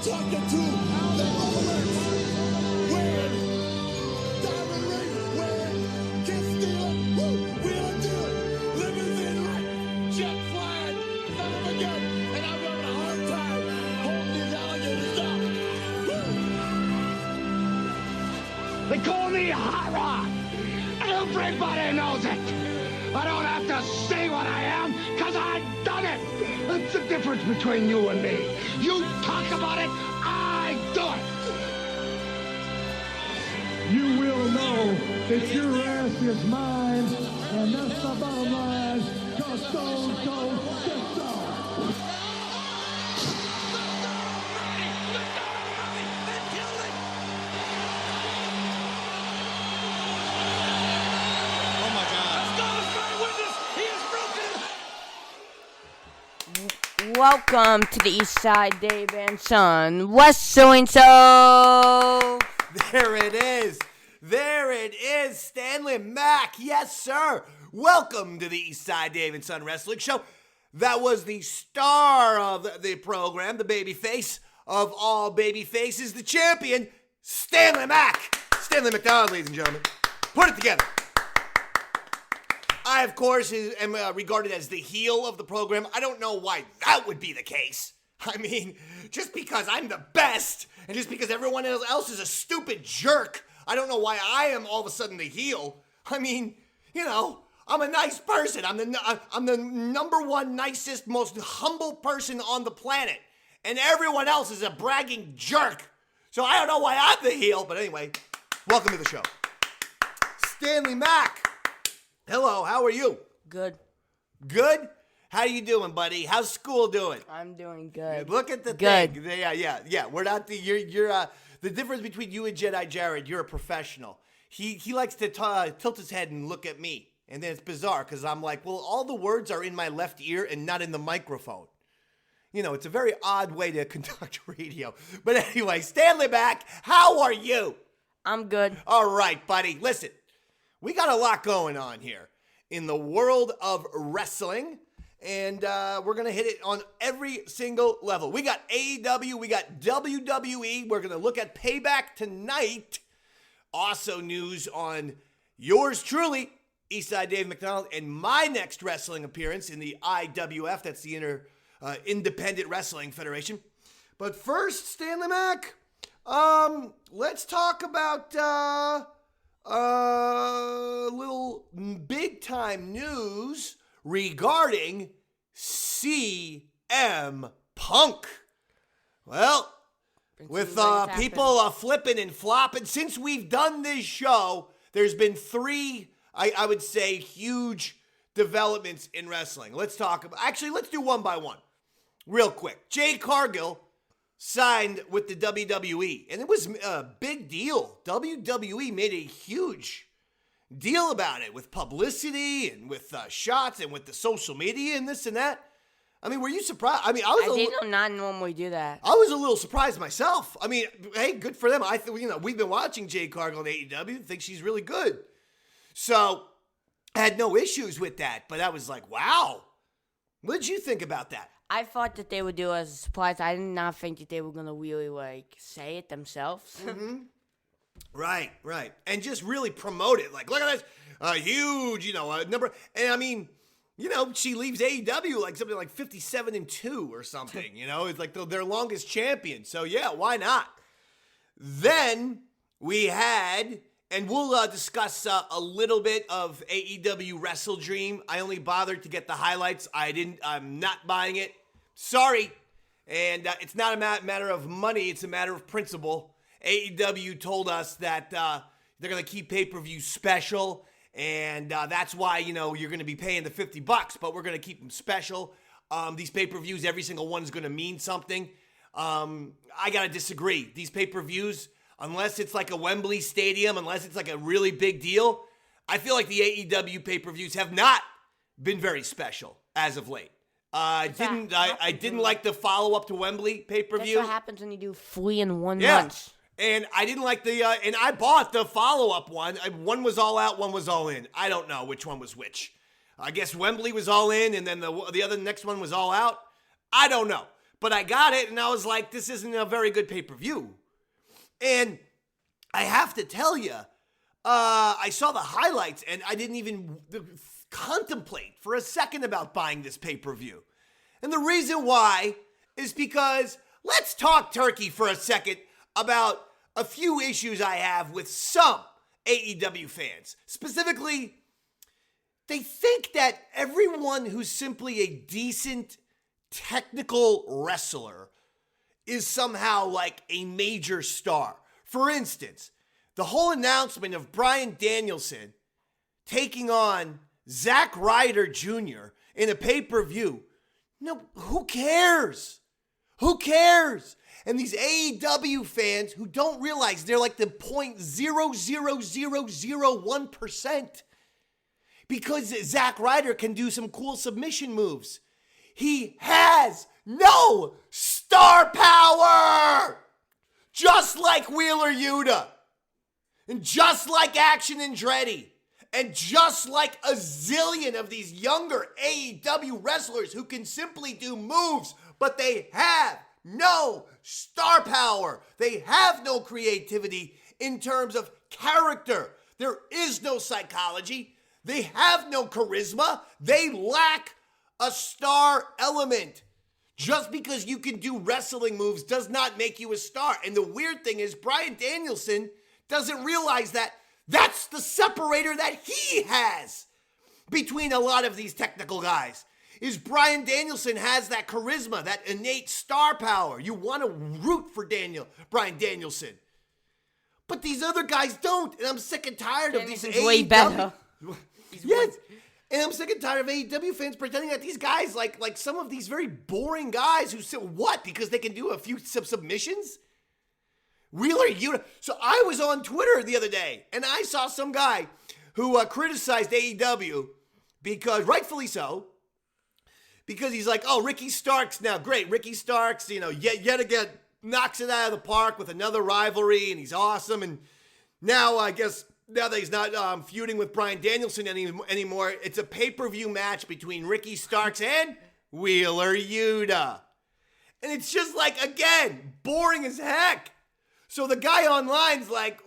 talking to the owners. Wearing diamond rings, wearing kiss stealing, wheeling dealing, limousine right, jet flying, son of a gun, and I'm having a hard time holding these alligators down. They call me Hot Rod. Everybody knows it. I don't have to say what I am, because I've done it. That's the difference between you and me. You talk about it, I do it. You will know that your ass is mine, and that's the bottom line, 'cause Stone Cold said so. Welcome to the East Side Dave and Son Wrestling Show. There it is. There it is. Stanley Mac. Yes, sir. Welcome to the East Side Dave and Son Wrestling Show. That was the star of the program, the babyface of all baby faces, the champion, Stanley Mac. Stanley McDonald, ladies and gentlemen. Put it together. I, of course, am regarded as the heel of the program. I don't know why that would be the case. I mean, just because I'm the best, and just because everyone else is a stupid jerk, I don't know why I am all of a sudden the heel. I mean, you know, I'm a nice person. I'm the number one nicest, most humble person on the planet, and everyone else is a bragging jerk. So I don't know why I'm the heel, but anyway, welcome to the show. Stanley Mac. Hello, how are you? Good. Good? How you doing, buddy? How's school doing? I'm doing good. Look at the Good. thing. Yeah. We're not you're the difference between you and Jedi Jared, you're a professional. He likes to tilt his head and look at me. And then it's bizarre because I'm like, well, all the words are in my left ear and not in the microphone. You know, it's a very odd way to conduct radio. But anyway, Stanley Mac, how are you? I'm good. All right, buddy. Listen. We got a lot going on here in the world of wrestling, and we're going to hit it on every single level. We got AEW, we got WWE. We're going to look at Payback tonight. Also news on yours truly, Eastside Dave McDonald, and my next wrestling appearance in the IWF. That's the Independent Wrestling Federation. But first, Stanley Mac, let's talk about little big time news regarding CM Punk. Well, with people flipping and flopping, since we've done this show, there's been three, I would say, huge developments in wrestling. Let's talk about, actually, let's do one by one, real quick. Jade Cargill signed with the WWE, and it was a big deal. WWE made a huge deal about it with publicity and with shots and with the social media and this and that. I mean, were you surprised? I mean, I did not normally do that. I was a little surprised myself. I mean, hey, good for them. We've been watching Jade Cargill in AEW. Think she's really good. So I had no issues with that, but I was like, wow. What did you think about that? I thought that they would do it as a surprise. I did not think that they were going to really, say it themselves. Mm-hmm. Right. And just really promote it. Like, look at this huge, number. And I mean, she leaves AEW like something like 57-2 or something. It's like their longest champion. So, yeah, why not? Then we had, and we'll discuss a little bit of AEW WrestleDream. I only bothered to get the highlights. I'm not buying it. Sorry. And it's not a matter of money. It's a matter of principle. AEW told us that they're going to keep pay-per-view special. And that's why, you're going to be paying the $50, but we're going to keep them special. These pay-per-views, every single one is going to mean something. I got to disagree. These pay-per-views, unless it's like a Wembley Stadium, unless it's like a really big deal, I feel like the AEW pay-per-views have not been very special as of late. I didn't like the follow-up to Wembley pay-per-view. That's what happens when you do 3 in 1 month. And I didn't like and I bought the follow-up one. One was all out, one was all in. I don't know which one was which. I guess Wembley was all in, and then the other next one was all out. I don't know. But I got it, and I was like, this isn't a very good pay-per-view. And I have to tell you, I saw the highlights, and I didn't even contemplate for a second about buying this pay-per-view. And the reason why is because let's talk turkey for a second about a few issues I have with some AEW fans. Specifically, they think that everyone who's simply a decent technical wrestler is somehow like a major star. For instance, the whole announcement of Bryan Danielson taking on Zack Ryder Jr. in a pay-per-view. No, who cares? Who cares? And these AEW fans who don't realize they're like the 0.00001%. Because Zack Ryder can do some cool submission moves. He has no star power! Just like Wheeler Yuta. And just like Action Andretti. And just like a zillion of these younger AEW wrestlers who can simply do moves, but they have no star power. They have no creativity in terms of character. There is no psychology. They have no charisma. They lack a star element. Just because you can do wrestling moves does not make you a star. And the weird thing is, Bryan Danielson doesn't realize that that's the separator that he has between a lot of these technical guys. Is Bryan Danielson has that charisma, that innate star power. You want to root for Bryan Danielson. But these other guys don't. And I'm sick and tired of these AEW. Way better. Yes. And I'm sick and tired of AEW fans pretending that these guys, like some of these very boring guys who say, what? Because they can do a few submissions? Wheeler Yuta. So I was on Twitter the other day, and I saw some guy who criticized AEW because, rightfully so, because he's like, oh, Ricky Starks now, great. Ricky Starks, yet again, knocks it out of the park with another rivalry, and he's awesome. And now, I guess, now that he's not feuding with Bryan Danielson anymore, it's a pay-per-view match between Ricky Starks and Wheeler Yuta. And it's just like, again, boring as heck. So the guy online's like,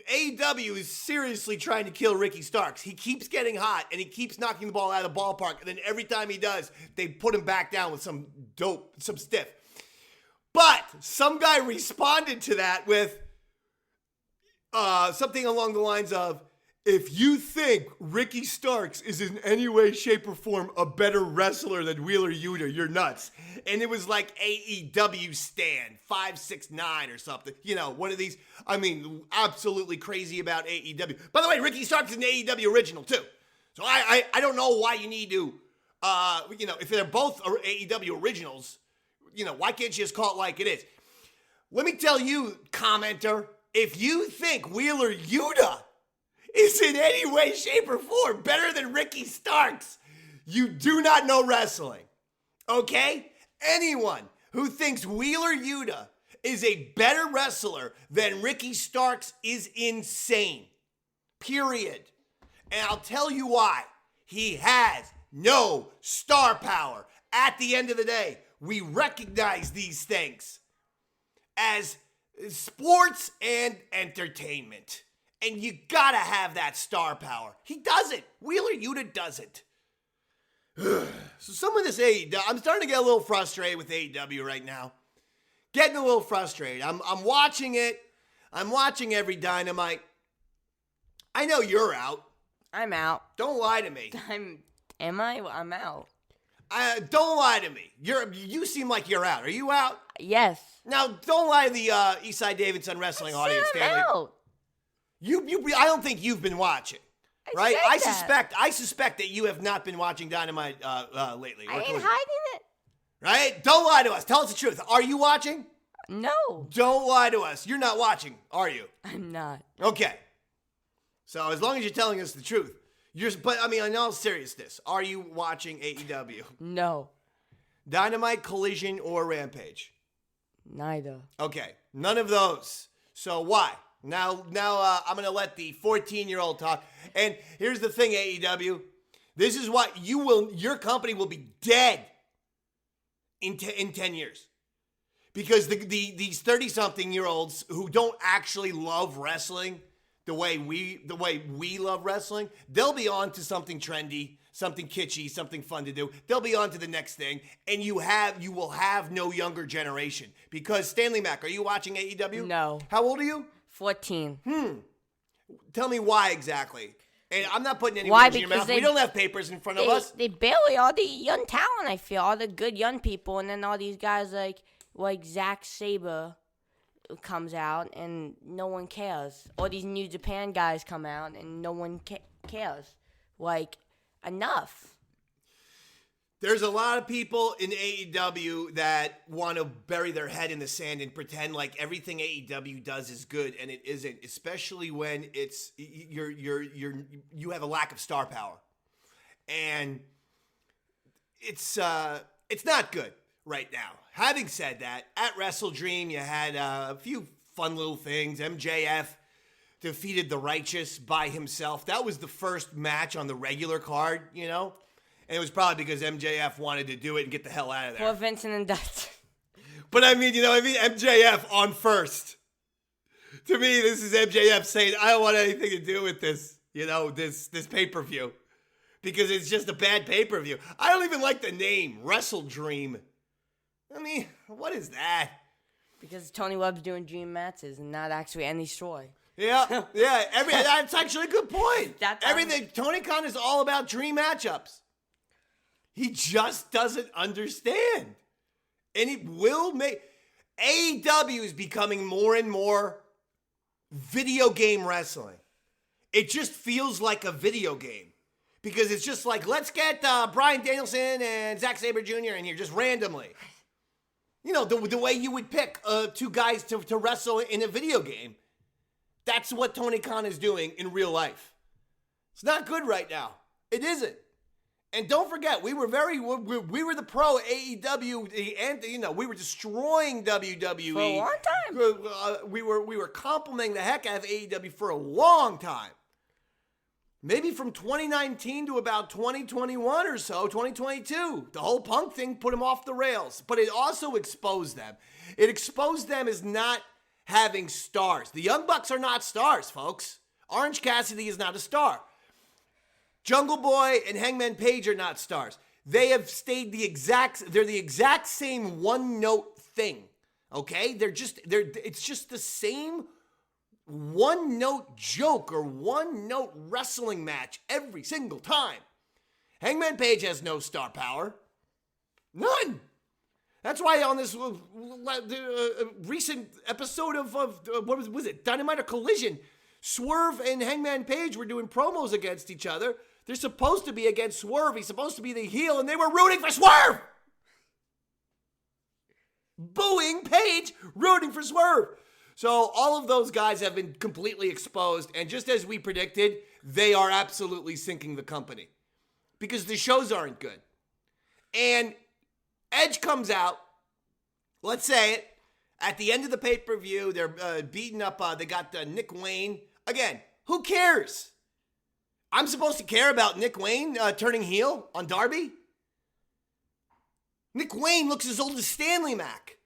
AEW is seriously trying to kill Ricky Starks. He keeps getting hot, and he keeps knocking the ball out of the ballpark, and then every time he does, they put him back down with some stiff. But some guy responded to that with something along the lines of, if you think Ricky Starks is in any way, shape, or form a better wrestler than Wheeler Yuta, you're nuts. And it was like AEW Stan 569 or something. One of these, absolutely crazy about AEW. By the way, Ricky Starks is an AEW original too. So I don't know why you need to, if they're both AEW originals, why can't you just call it like it is? Let me tell you, commenter, if you think Wheeler Yuta is in any way, shape, or form better than Ricky Starks, you do not know wrestling. Okay? Anyone who thinks Wheeler Yuta is a better wrestler than Ricky Starks is insane. Period. And I'll tell you why. He has no star power. At the end of the day, we recognize these things as sports and entertainment. And you gotta have that star power. He doesn't. Wheeler Yuta doesn't. So some of this AEW, I'm starting to get a little frustrated with AEW right now. Getting a little frustrated. I'm watching it. I'm watching every Dynamite. I know you're out. I'm out. Don't lie to me. Am I? I'm out. Don't lie to me. You seem like you're out. Are you out? Yes. Now, don't lie to the Eastside Davidson Wrestling audience, Stanley. Out. I don't think you've been watching, right? I suspect that you have not been watching Dynamite lately. I ain't hiding it. Right? Don't lie to us. Tell us the truth. Are you watching? No. Don't lie to us. You're not watching, are you? I'm not. Okay. So as long as you're telling us the truth, but in all seriousness, are you watching AEW? No. Dynamite, Collision, or Rampage? Neither. Okay. None of those. So why? Now, I'm going to let the 14-year-old talk. And here's the thing, AEW. This is what your company will be dead in 10 years. Because these 30-something-year-olds who don't actually love wrestling the way we love wrestling, they'll be on to something trendy, something kitschy, something fun to do. They'll be on to the next thing, and you will have no younger generation. Because Stanley Mac, are you watching AEW? No. How old are you? 14. Tell me why exactly. And I'm not putting any Why? words in your Because mouth. We don't have papers in front of us. They barely all the young talent, I feel. All the good young people. And then all these guys like Zack Sabre comes out and no one cares. All these New Japan guys come out and no one cares. Like, enough. There's a lot of people in AEW that want to bury their head in the sand and pretend like everything AEW does is good, and it isn't. Especially when you have a lack of star power, and it's not good right now. Having said that, at WrestleDream you had a few fun little things. MJF defeated the Righteous by himself. That was the first match on the regular card, you know. And it was probably because MJF wanted to do it and get the hell out of there. Poor Vincent and Dutch. But MJF on first. To me, this is MJF saying, I don't want anything to do with this, this pay-per-view. Because it's just a bad pay-per-view. I don't even like the name, WrestleDream. I mean, what is that? Because Tony Webb's doing dream matches and not actually any story. Yeah. That's actually a good point. Everything, Tony Khan is all about dream matchups. He just doesn't understand. And it will make... AEW is becoming more and more video game wrestling. It just feels like a video game. Because it's just like, let's get Bryan Danielson and Zack Sabre Jr. in here just randomly. You know, the way you would pick two guys to wrestle in a video game. That's what Tony Khan is doing in real life. It's not good right now. It isn't. And don't forget, we were the pro AEW, and we were destroying WWE for a long time. We were complimenting the heck out of AEW for a long time. Maybe from 2019 to about 2021 or so, 2022. The whole Punk thing put them off the rails, but it also exposed them. It exposed them as not having stars. The Young Bucks are not stars, folks. Orange Cassidy is not a star. Jungle Boy and Hangman Page are not stars. They have stayed they're the exact same one-note thing, okay? It's just the same one-note joke or one-note wrestling match every single time. Hangman Page has no star power. None. That's why on this recent episode of what was it, Dynamite or Collision, Swerve and Hangman Page were doing promos against each other. They're supposed to be against Swerve. He's supposed to be the heel, and they were rooting for Swerve! Booing Page, rooting for Swerve. So all of those guys have been completely exposed, and just as we predicted, they are absolutely sinking the company. Because the shows aren't good. And Edge comes out, let's say it, at the end of the pay-per-view, they're beating up, they got Nick Wayne. Again, who cares? I'm supposed to care about Nick Wayne turning heel on Darby? Nick Wayne looks as old as Stanley Mac.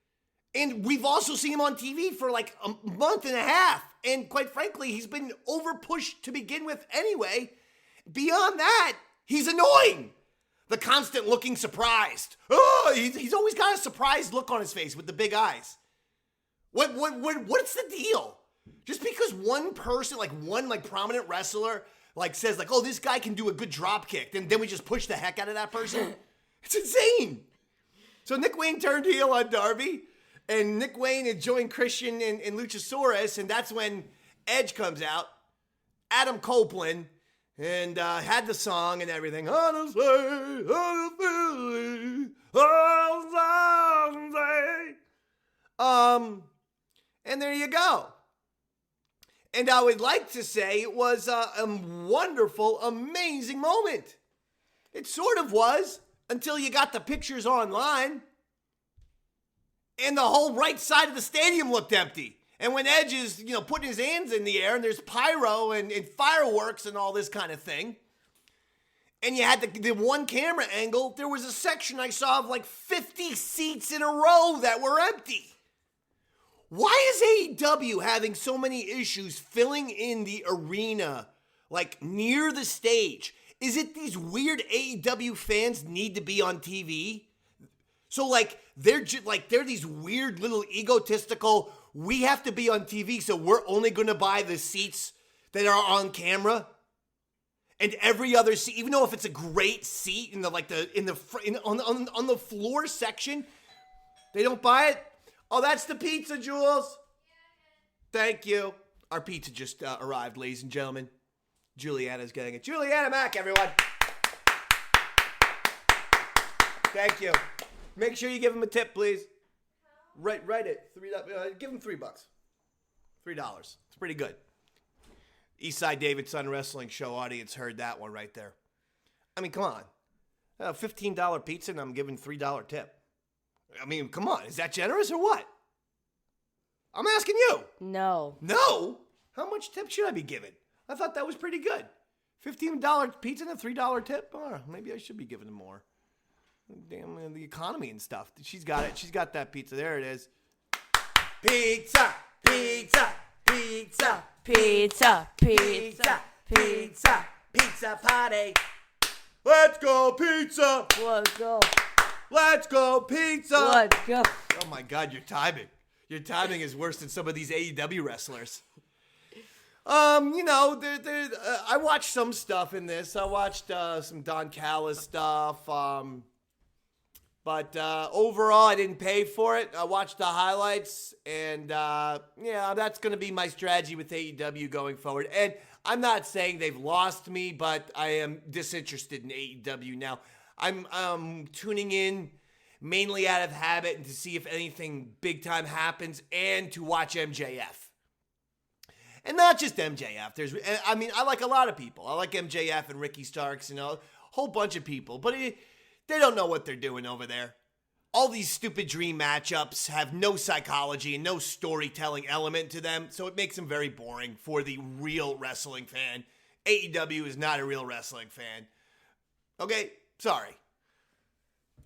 And we've also seen him on TV for like a month and a half. And quite frankly, he's been over-pushed to begin with anyway. Beyond that, he's annoying. The constant looking surprised. Oh, he's always got a surprised look on his face with the big eyes. What's the deal? Just because one person, one prominent wrestler, says oh, this guy can do a good drop kick, then we just push the heck out of that person? It's insane. So Nick Wayne turned heel on Darby, and Nick Wayne had joined Christian and Luchasaurus, and that's when Edge comes out, Adam Copeland, and had the song and everything. And there you go. And I would like to say it was a wonderful, amazing moment. It sort of was until you got the pictures online. And the whole right side of the stadium looked empty. And when Edge is, putting his hands in the air and there's pyro and fireworks and all this kind of thing. And you had the one camera angle, there was a section I saw of 50 seats in a row that were empty. Why is AEW having so many issues filling in the arena, like near the stage? Is it these weird AEW fans need to be on TV? So like they're these weird little egotistical, we have to be on TV, so we're only going to buy the seats that are on camera. And every other seat, even though if it's a great seat on the floor section, they don't buy it. Oh, that's the pizza, Jules. Thank you. Our pizza just arrived, ladies and gentlemen. Juliana's getting it. Juliana Mac, everyone. Thank you. Make sure you give him a tip, please. Write it. Give him $3. $3. It's pretty good. Eastside David Son Wrestling Show audience heard that one right there. I mean, come on. $15 pizza and I'm giving $3 tip. I mean, come on. Is that generous or what? I'm asking you. No. No? How much tip should I be giving? I thought that was pretty good. $15 pizza and a $3 tip? Oh, maybe I should be giving them more. Damn, the economy and stuff. She's got it. She's got that pizza. There it is. Pizza, pizza, pizza, Pizza, pizza, pizza, pizza party. Let's go, pizza. Let's go. Let's go, pizza. Let's go. Oh my God, your timing. Your timing is worse than some of these AEW wrestlers. I watched some stuff in this. I watched some Don Callis stuff. But overall, I didn't pay for it. I watched the highlights, and that's going to be my strategy with AEW going forward. And I'm not saying they've lost me, but I am disinterested in AEW now. I'm tuning in mainly out of habit and to see if anything big time happens, and to watch MJF. And not just MJF. I like a lot of people. I like MJF and Ricky Starks and a whole bunch of people, but they don't know what they're doing over there. All these stupid dream matchups have no psychology and no storytelling element to them, so it makes them very boring for the real wrestling fan. AEW is not a real wrestling fan. Okay? Sorry.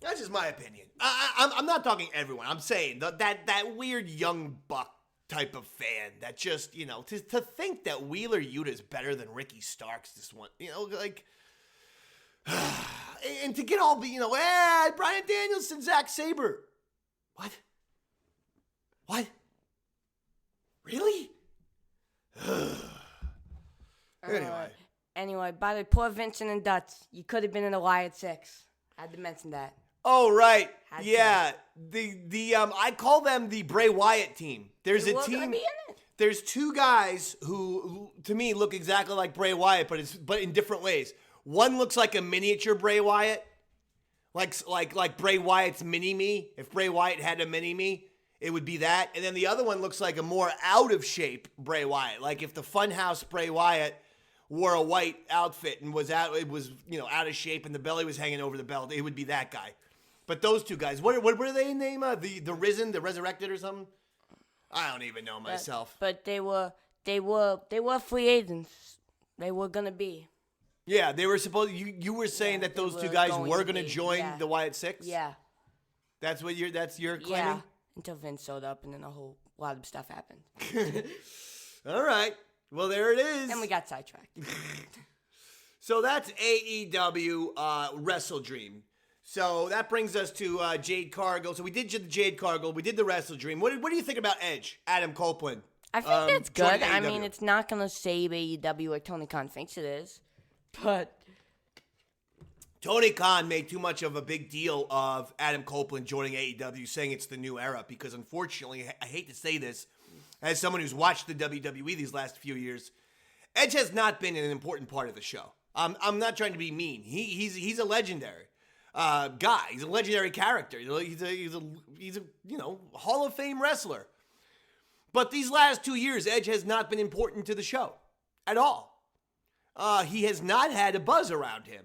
That's just my opinion. I'm not talking everyone. I'm saying that weird young buck type of fan that just, to think that Wheeler Yuta is better than Ricky Starks this one, like... And to get all Bryan Danielson, Zack Sabre. What? Really? Anyway, by the way, poor Vincent and Dutz. You could have been in the Wyatt 6. I had to mention that. Oh, right. Yeah. I call them the Bray Wyatt team. There's a team. Gonna be in it. There's two guys who to me look exactly like Bray Wyatt, but in different ways. One looks like a miniature Bray Wyatt, like Bray Wyatt's mini-me. If Bray Wyatt had a mini-me, it would be that. And then the other one looks like a more out-of-shape Bray Wyatt. Like if the Funhouse Bray Wyatt wore a white outfit and was out of shape and the belly was hanging over the belt, it would be that guy. But those two guys, what were they named? The Risen, the Resurrected or something? I don't even know myself. But they were free agents. They were gonna be. Yeah, they were supposed. You were saying that those two guys were going to join the Wyatt Six. Yeah, that's what you're claiming. Yeah, until Vince showed up, and then a whole lot of stuff happened. All right, well there it is. And we got sidetracked. So that's AEW WrestleDream. So that brings us to Jade Cargill. So we did the Jade Cargill. We did the WrestleDream. What do you think about Edge, Adam Copeland? I think that's good. I mean, it's not going to save AEW like Tony Khan thinks it is. But Tony Khan made too much of a big deal of Adam Copeland joining AEW, saying it's the new era, because unfortunately, I hate to say this, as someone who's watched the WWE these last few years, Edge has not been an important part of the show. I'm not trying to be mean. He's a legendary guy. He's a legendary character. He's a Hall of Fame wrestler. But these last 2 years, Edge has not been important to the show at all. He has not had a buzz around him.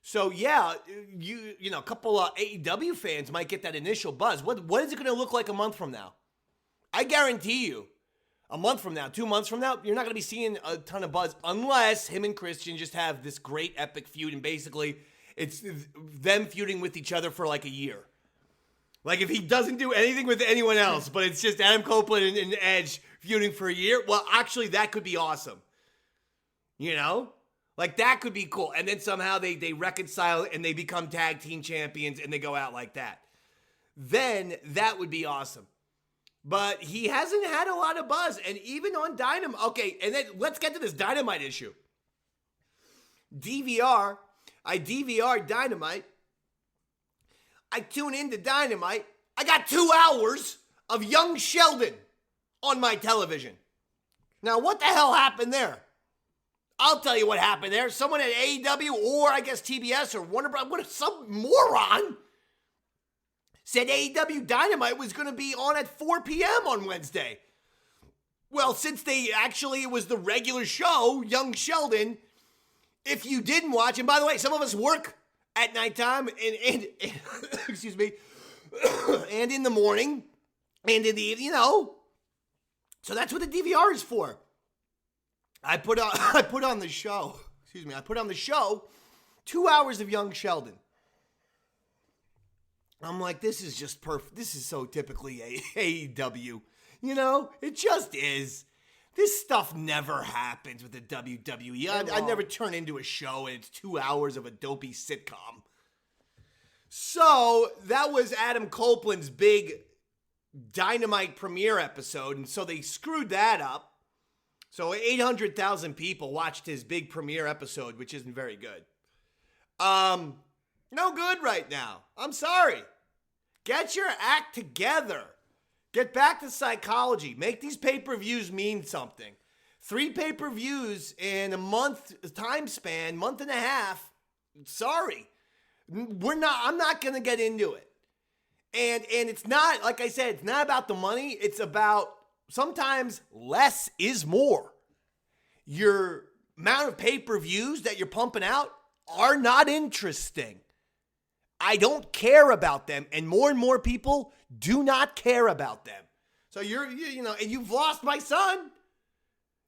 So, yeah, a couple of AEW fans might get that initial buzz. What is it going to look like a month from now? I guarantee you, a month from now, 2 months from now, you're not going to be seeing a ton of buzz unless him and Christian just have this great epic feud, and basically it's them feuding with each other for like a year. Like if he doesn't do anything with anyone else, but it's just Adam Copeland and Edge feuding for a year, well, actually, that could be awesome. You know? Like, that could be cool. And then somehow they reconcile and they become tag team champions and they go out like that. Then that would be awesome. But he hasn't had a lot of buzz. And even on Dynamite. Okay, and then let's get to this Dynamite issue. I DVR Dynamite. I tune into Dynamite. I got 2 hours of young Sheldon on my television. Now, what the hell happened there? I'll tell you what happened there. Someone at AEW or I guess TBS or Warner Bros. Some moron said AEW Dynamite was going to be on at 4 p.m. on Wednesday. Well, since it was the regular show, Young Sheldon, if you didn't watch, and by the way, some of us work at nighttime and excuse me, and in the morning and in the evening, so that's what the DVR is for. I put on the show. I put on the show 2 hours of Young Sheldon. I'm like, this is just perfect. This is so typically AEW. It just is. This stuff never happens with the WWE. I never turn into a show and it's 2 hours of a dopey sitcom. So that was Adam Copeland's big Dynamite premiere episode, and so they screwed that up. So 800,000 people watched his big premiere episode, which isn't very good. No good right now. I'm sorry. Get your act together. Get back to psychology. Make these pay-per-views mean something. 3 pay-per-views in a month time span, month and a half. Sorry. I'm not going to get into it. And it's not, like I said, it's not about the money. It's about sometimes less is more. Your amount of pay-per-views that you're pumping out are not interesting. I don't care about them, and more people do not care about them. So and you've lost my son.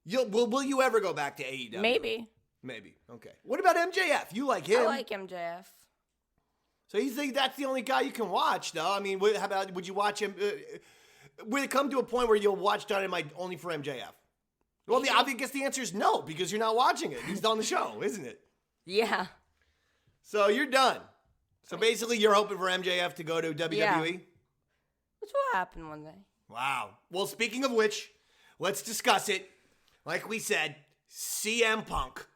Will you ever go back to AEW? Maybe. Okay. What about MJF? You like him? I like MJF. So you think that's the only guy you can watch, though? I mean, how about, would you watch him? Will it come to a point where you'll watch Dynamite only for MJF? Well, I guess the answer is no, because you're not watching it. He's on the show, isn't it? Yeah. So you're done. So basically, you're hoping for MJF to go to WWE? Yeah. Which will happen one day. Wow. Well, speaking of which, let's discuss it. Like we said, CM Punk.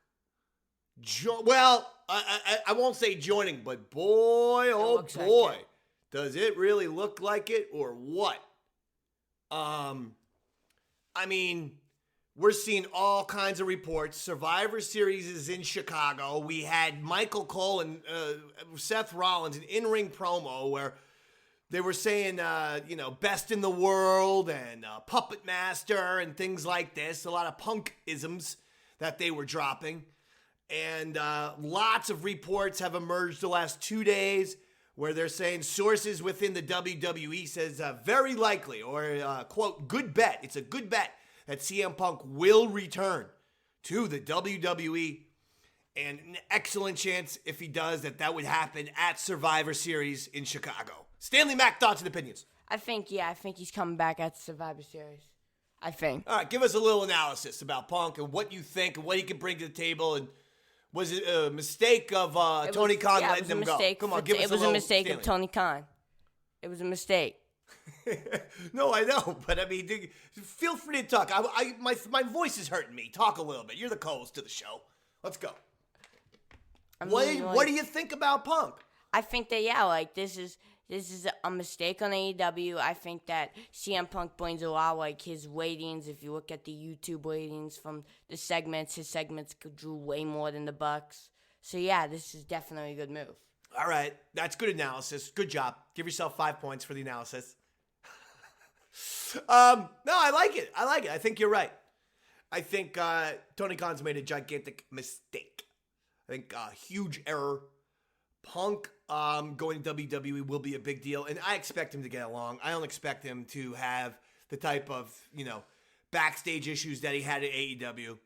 I won't say joining, but boy, oh boy, does it really look like it or what? I mean, we're seeing all kinds of reports. Survivor Series is in Chicago. We had Michael Cole and Seth Rollins, an in-ring promo where they were saying, best in the world and puppet master and things like this. A lot of punk-isms that they were dropping. And lots of reports have emerged the last 2 days where they're saying sources within the WWE says very likely, or quote, good bet. It's a good bet that CM Punk will return to the WWE. And an excellent chance, if he does, that would happen at Survivor Series in Chicago. Stanley Mac, thoughts and opinions? I think he's coming back at Survivor Series. I think. All right, give us a little analysis about Punk and what you think and what he can bring to the table. And was it a mistake of Tony Khan letting him go? Come on, give us a little. It was a mistake Stanley. of Tony Khan. It was a mistake. No, I know, but I mean, feel free to talk. My voice is hurting me. Talk a little bit. You're the co-host to the show. Let's go. What do you think about Punk? I think that this is a mistake on AEW. I think that CM Punk brings a lot, his ratings. If you look at the YouTube ratings from the segments, his segments drew way more than the Bucks. So yeah, this is definitely a good move. All right, that's good analysis. Good job. Give yourself 5 points for the analysis. No, I like it. I think you're right. I think Tony Khan's made a gigantic mistake. I think a huge error. Punk going to WWE will be a big deal, and I expect him to get along. I don't expect him to have the type of, backstage issues that he had at AEW.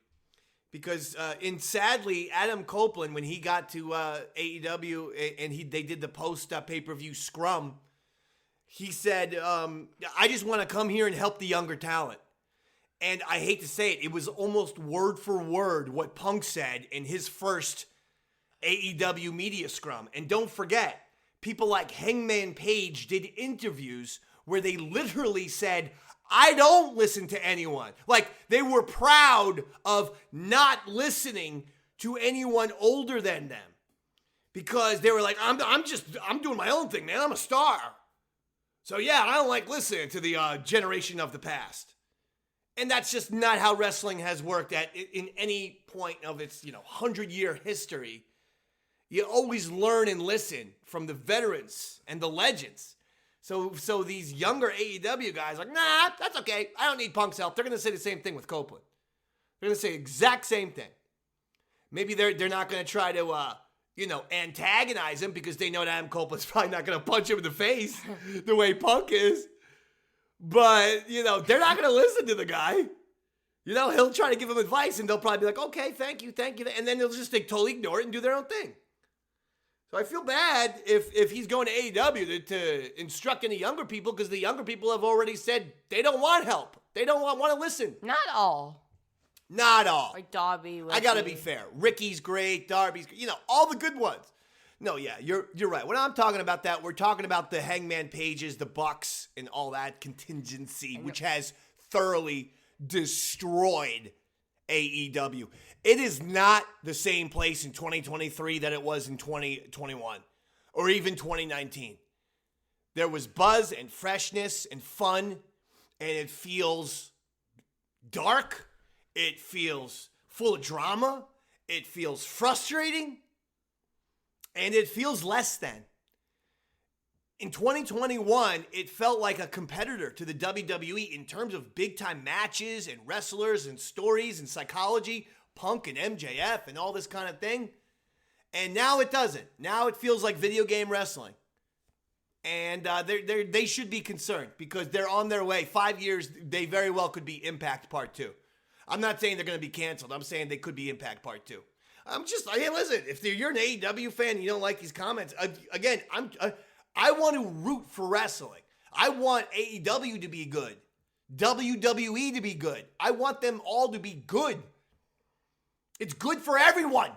Because, sadly, Adam Copeland, when he got to AEW and they did the post pay-per-view scrum, he said, I just want to come here and help the younger talent. And I hate to say it, it was almost word for word what Punk said in his first AEW media scrum. And don't forget, people like Hangman Page did interviews where they literally said, I don't listen to anyone. Like, they were proud of not listening to anyone older than them. Because they were like, I'm doing my own thing, man. I'm a star. So yeah, I don't like listening to the generation of the past. And that's just not how wrestling has worked in any point of its 100-year history. You always learn and listen from the veterans and the legends. So these younger AEW guys are like, nah, that's okay. I don't need Punk's help. They're going to say the same thing with Copeland. They're going to say the exact same thing. Maybe they're not going to try to, antagonize him because they know that Adam Copeland's probably not going to punch him in the face the way Punk is. But, they're not going to listen to the guy. He'll try to give them advice and they'll probably be like, okay, thank you. And then they'll just totally ignore it and do their own thing. So I feel bad if he's going to AEW to instruct any younger people because the younger people have already said they don't want help. They don't want to listen. Not all. Not all. Like Darby. Ricky. I got to be fair. Ricky's great. Darby's great. All the good ones. No, yeah, you're right. When I'm talking about that, we're talking about the Hangman Pages, the Bucks, and all that contingency, which has thoroughly destroyed AEW. It is not the same place in 2023 that it was in 2021 or even 2019. There was buzz and freshness and fun, and it feels dark. It feels full of drama. It feels frustrating, and it feels less than. In 2021, it felt like a competitor to the WWE in terms of big-time matches and wrestlers and stories and psychology, Punk and MJF and all this kind of thing. And now it doesn't. Now it feels like video game wrestling. And they should be concerned because they're on their way. 5 years, they very well could be Impact Part 2. I'm not saying they're going to be canceled. I'm saying they could be Impact Part 2. Listen, if you're an AEW fan and you don't like these comments, again, I want to root for wrestling. I want AEW to be good. WWE to be good. I want them all to be good. It's good for everyone.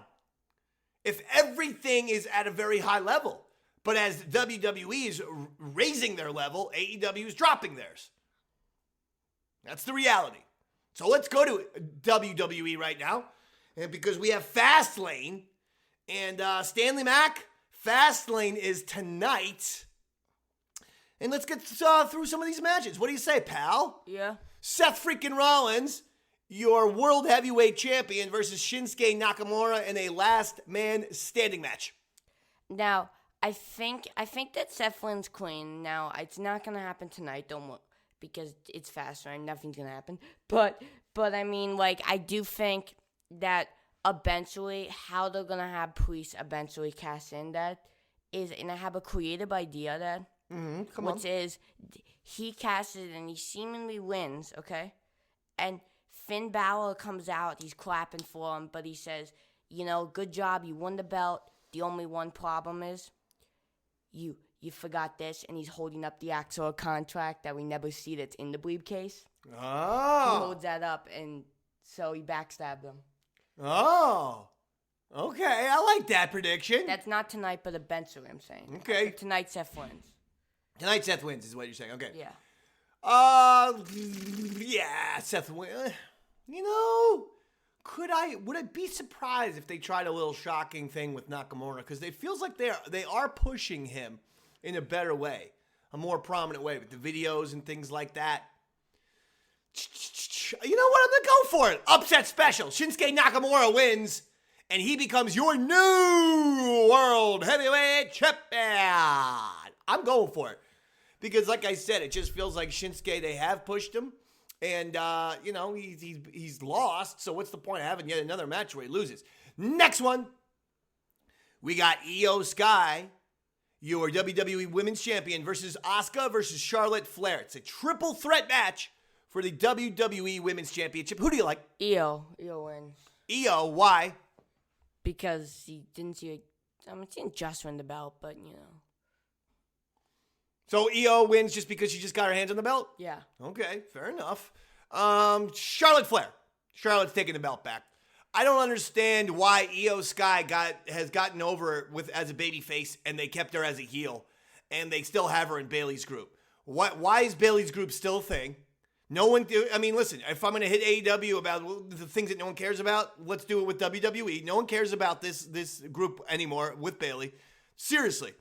If everything is at a very high level. But as WWE is raising their level, AEW is dropping theirs. That's the reality. So let's go to WWE right now. And because we have Fastlane and Stanley Mac, Fastlane is tonight. And let's get through some of these matches. What do you say, pal? Yeah. Seth freaking Rollins, your World Heavyweight Champion, versus Shinsuke Nakamura in a last man standing match. Now, I think that Seth wins clean. Now, it's not going to happen tonight, because it's Fastlane. Nothing's going to happen. But I mean, I do think that eventually, how they're going to have Priest eventually cast in that is, and I have a creative idea that, which is, he casts it and he seemingly wins, okay? And Finn Balor comes out, he's clapping for him, but he says, good job, you won the belt. The only one problem is, you forgot this, and he's holding up the actual contract that we never see that's in the briefcase. Oh. He holds that up, and so he backstabbed him. Oh. Okay, I like that prediction. That's not tonight, but eventually, I'm saying. Okay. Tonight, Seth wins. Tonight, Seth wins is what you're saying. Okay. Yeah. Yeah, Seth wins. Would I be surprised if they tried a little shocking thing with Nakamura? Because it feels like they are pushing him in a better way, a more prominent way with the videos and things like that. You know what? I'm going to go for it. Upset special. Shinsuke Nakamura wins, and he becomes your new World Heavyweight Champion. I'm going for it. Because like I said, it just feels like Shinsuke, they have pushed him. And, he's lost. So what's the point of having yet another match where he loses? Next one. We got Io Sky, your WWE Women's Champion, versus Asuka versus Charlotte Flair. It's a triple threat match for the WWE Women's Championship. Who do you like? Io wins. Io, why? Because he didn't see he didn't just win the belt, but, So EO wins just because she just got her hands on the belt? Yeah. Okay, fair enough. Charlotte Flair. Charlotte's taking the belt back. I don't understand why Io Sky has gotten over as a babyface and they kept her as a heel and they still have her in Bayley's group. Why is Bayley's group still a thing? No one. I mean, listen. If I'm going to hit AEW about the things that no one cares about, let's do it with WWE. No one cares about this group anymore with Bayley. Seriously,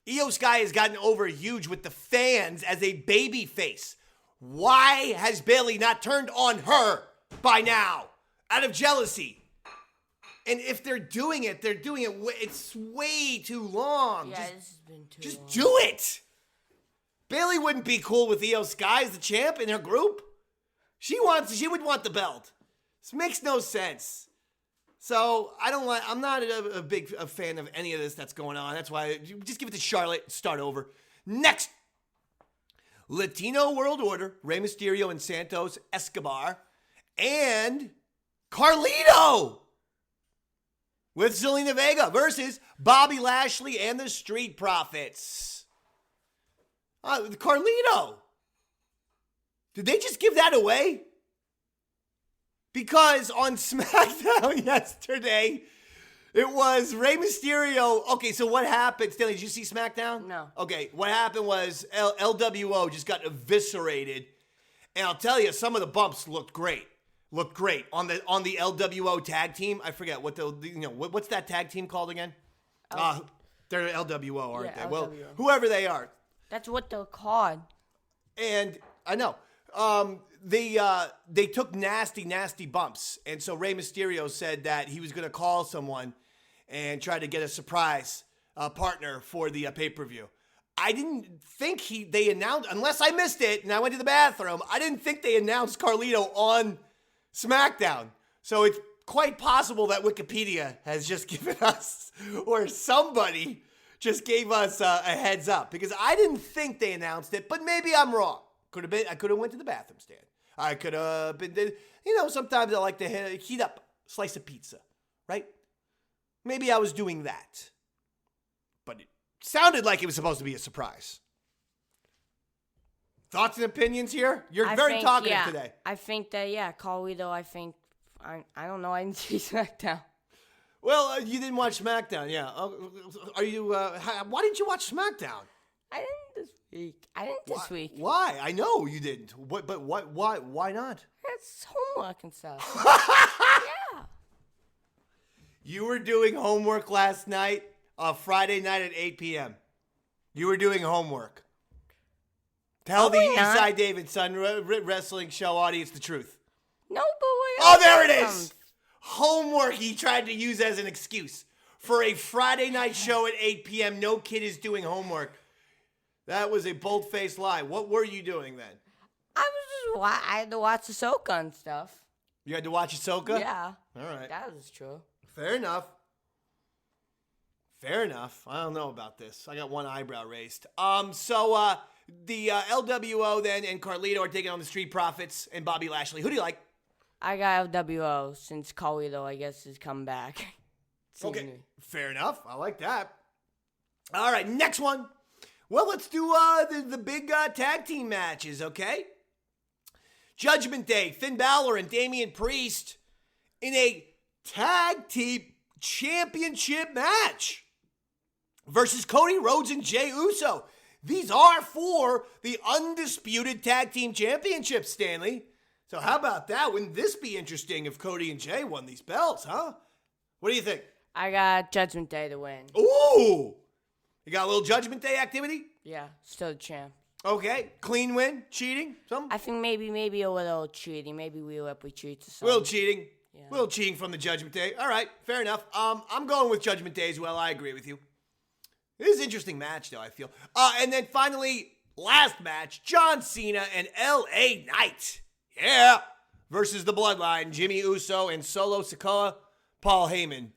Io Sky has gotten over huge with the fans as a babyface. Why has Bayley not turned on her by now? Out of jealousy. And if they're doing it, it's way too long. Yeah, this has been too long. Just do it. Bayley wouldn't be cool with Io Sky as the champ in her group. She would want the belt. This makes no sense. So I'm not a big fan of any of this that's going on. That's why just give it to Charlotte, start over. Next, Latino World Order, Rey Mysterio and Santos Escobar, and Carlito with Zelina Vega versus Bobby Lashley and the Street Profits. Carlito. Did they just give that away? Because on SmackDown yesterday, it was Rey Mysterio. Okay, so what happened? Stanley, did you see SmackDown? No. Okay, what happened was LWO just got eviscerated. And I'll tell you, some of the bumps looked great. On the LWO tag team. I forget what what's that tag team called again? They're LWO, aren't they? LWO. Well, whoever they are. That's what they're called. And I know. They took nasty bumps. And so Rey Mysterio said that he was going to call someone and try to get a surprise partner for the pay-per-view. I didn't think they announced, unless I missed it and I went to the bathroom, I didn't think they announced Carlito on SmackDown. So it's quite possible that Wikipedia has just given us, or somebody just gave us a heads up, because I didn't think they announced it, but maybe I'm wrong. I could have went to the bathroom stand. I could have been, sometimes I like to heat up a slice of pizza, right? Maybe I was doing that. But it sounded like it was supposed to be a surprise. Thoughts and opinions here? You're very talkative today. I think that, Carlito, I don't know, I didn't see SmackDown. Well, you didn't watch SmackDown, yeah. Are you, why didn't you watch SmackDown? I didn't this week. Why? I know you didn't. Why not? It's homework and stuff. Yeah. You were doing homework last night, Friday night at 8 p.m. You were doing homework. Tell the Eastside David Son Wrestling Show audience the truth. No, but oh, there it is. Homework he tried to use as an excuse for a Friday night show at 8 p.m. No kid is doing homework. That was a bold-faced lie. What were you doing then? I had to watch Ahsoka and stuff. You had to watch Ahsoka? Yeah. All right. That was true. Fair enough. I don't know about this. I got one eyebrow raised. So the LWO then and Carlito are taking on the Street Profits and Bobby Lashley. Who do you like? I got LWO since Carlito, I guess, has come back. Okay. Fair enough. I like that. All right. Next one. Well, let's do the big tag team matches, okay? Judgment Day, Finn Balor and Damian Priest in a tag team championship match versus Cody Rhodes and Jey Uso. These are for the undisputed tag team championships, Stanley. So how about that? Wouldn't this be interesting if Cody and Jey won these belts, huh? What do you think? I got Judgment Day to win. Ooh! You got a little Judgment Day activity? Yeah, still the champ. Okay. Clean win? Cheating? Something? I think maybe a little cheating. Maybe we cheat to A something. little cheating. Yeah. A little cheating from the Judgment Day. All right. Fair enough. I'm going with Judgment Day as well. I agree with you. It is an interesting match, though, I feel. And then finally, last match, John Cena and L.A. Knight. Yeah. Versus the Bloodline, Jimmy Uso and Solo Sikoa, Paul Heyman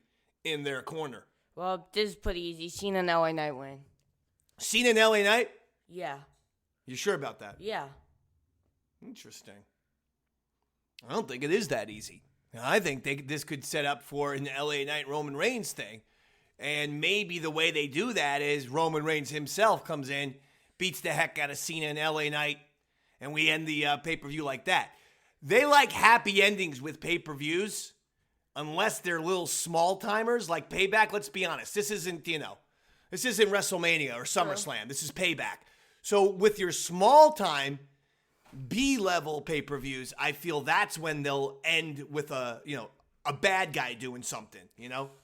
in their corner. Well, this is pretty easy. Cena and LA Knight win. Cena and LA Knight? Yeah. You sure about that? Yeah. Interesting. I don't think it is that easy. I think this could set up for an LA Knight Roman Reigns thing. And maybe the way they do that is Roman Reigns himself comes in, beats the heck out of Cena and LA Knight, and we end the pay-per-view like that. They like happy endings with pay-per-views, unless they're little small-timers like Payback. Let's be honest. This isn't, this isn't WrestleMania or SummerSlam. This is Payback. So with your small-time B-level pay-per-views, I feel that's when they'll end with a bad guy doing something,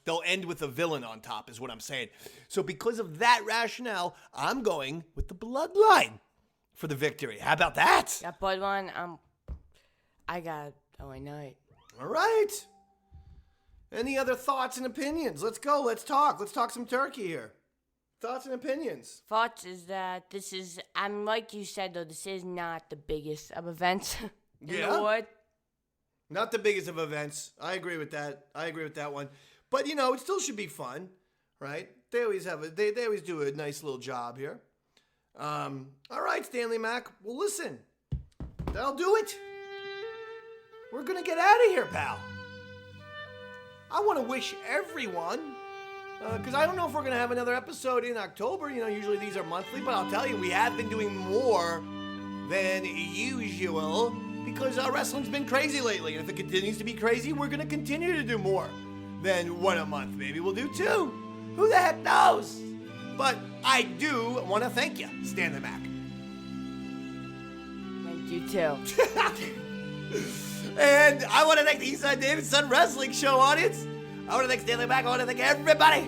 They'll end with a villain on top is what I'm saying. So because of that rationale, I'm going with the Bloodline for the victory. How about that? That Bloodline, I got LA Knight. All right. Any other thoughts and opinions? Let's go. Let's talk. Let's talk some turkey here. Thoughts and opinions. Thoughts is that this is, like you said, though, this is not the biggest of events in the world. Not the biggest of events. I agree with that. One. But, it still should be fun, right? They always they always do a nice little job here. All right, Stanley Mac. Well, listen. That'll do it. We're going to get out of here, pal. I want to wish everyone, because I don't know if we're going to have another episode in October. Usually these are monthly, but I'll tell you, we have been doing more than usual because wrestling's been crazy lately. And if it continues to be crazy, we're going to continue to do more than one a month. Maybe we'll do two. Who the heck knows? But I do want to thank you, Stanley Mac. Thank you, too. And I want to thank the Eastside David Son Wrestling Show audience. I want to thank Stanley Mac. I want to thank everybody.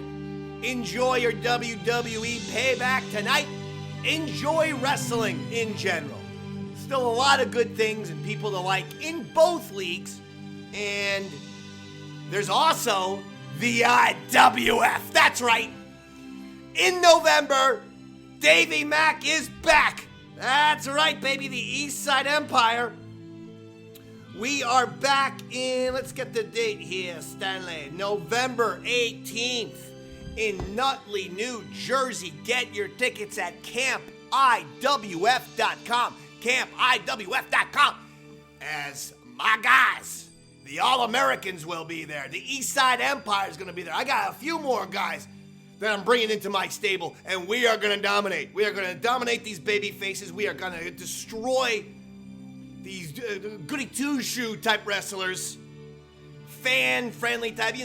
Enjoy your WWE Payback tonight. Enjoy wrestling in general. Still a lot of good things and people to like in both leagues. And there's also the IWF. That's right. In November, Davey Mac is back. That's right, baby. The Eastside Empire. We are back in, let's get the date here, Stanley. November 18th in Nutley, New Jersey. Get your tickets at campiwf.com. Campiwf.com. As my guys, the All-Americans will be there. The Eastside Empire is going to be there. I got a few more guys that I'm bringing into my stable, and we are going to dominate. We are going to dominate these baby faces. We are going to destroy these goody two-shoe type wrestlers, fan-friendly type,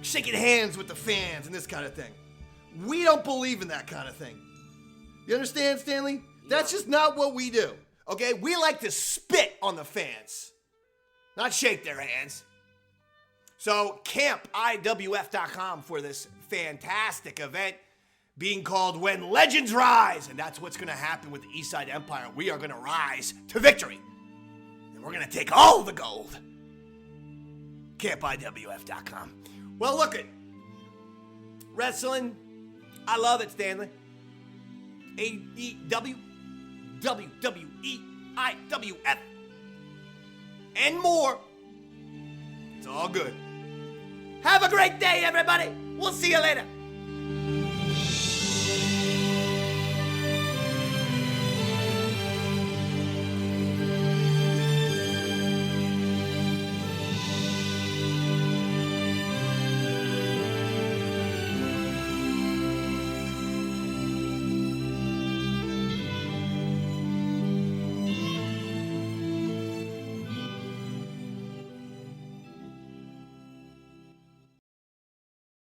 shaking hands with the fans and this kind of thing. We don't believe in that kind of thing. You understand, Stanley? That's just not what we do, okay? We like to spit on the fans, not shake their hands. So, campiwf.com for this fantastic event being called When Legends Rise. And that's what's going to happen with the Eastside Empire. We are going to rise to victory. And we're going to take all the gold. CampIWF.com. Well, look it. Wrestling, I love it, Stanley. AEW, WWE, IWF, and more. It's all good. Have a great day, everybody. We'll see you later.